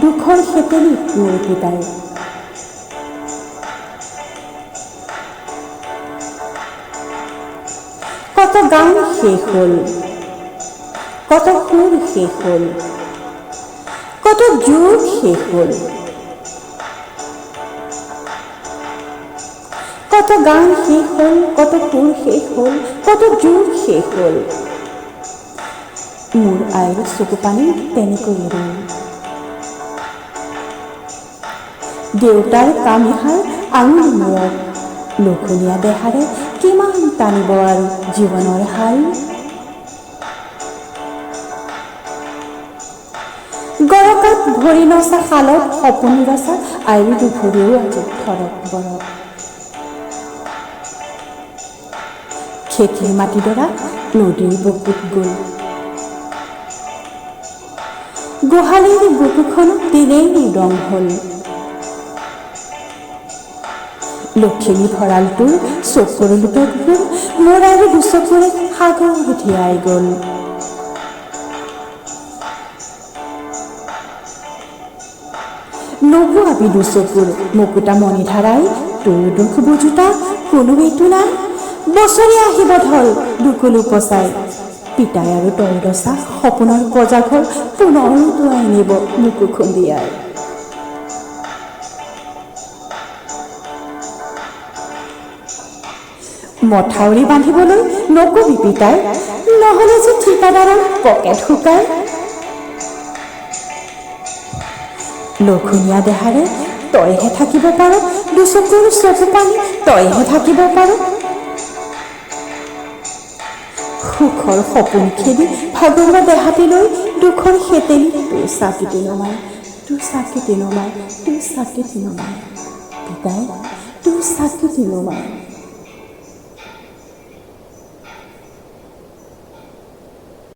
দুখৰ হেতেলি মোৰ পিতাই। কত গান শেষ হ'ল, কত সুৰ শেষ হ'ল, কত জোৰ শেষ হ'ল, কত গান শেষ হ'ল, কত সুৰ শেষ হ'ল, কত জোৰ শেষ হ'ল। মোৰ আইৰ চকু পানী তেনেকৈ ৰ'ল। দেউতাৰ কামিহাৰ আঙুলি মূৰত, লঘূণীয়া দেহাৰে কিমান টানিব আৰু জীৱনৰ হাল। গৰকাত ভৰি নচা শালত সপোন ৰচা আইৰ দুখৰেও আজি ধৰক বৰক। খেতিৰ মাটিডৰা নদীৰ বুকুত গ'ল, গোহালিৰ বুকুখন দিলেই ৰং হ'ল। লখিমী ভঁৰালটোৰ চকুৰ লোটকবোৰ মোৰ আৰু দুচকুৰে সাগৰ উঠিয়াই গ'ল। নোবোৱাবি দুচকুৰ মুকুতা মণিধাৰাই, তোৰ দুখ বুজোতা কোনো এইটো নাই। বছৰি আহিব ধল দুকুলো পচাই, পিতাই আৰু তই ৰচা সপোনৰ পজাঘৰ পুনৰ উটুৱাই নিব বুকু খুন্দিয়াই। মথাউৰি বান্ধিবলৈ নকবি পিতাই, নহ'লে যে ঠিকাদাৰৰ পকেট শুকাই। লঘূণীয়া দেহাৰে তইহে থাকিব পাৰ, দুচকুৰ চকু পানী তইহে থাকিব পাৰ। সুখৰ সপোন খেদি ভাগৰুৱা দেহাটিলৈ দুখৰ হেতেলি তোৰ চাকিটি নমাই, তোৰ চাকিটি নমাই, তোৰ চাকিটি নমাই। পিতাই তোৰ চাকিটি নমাই।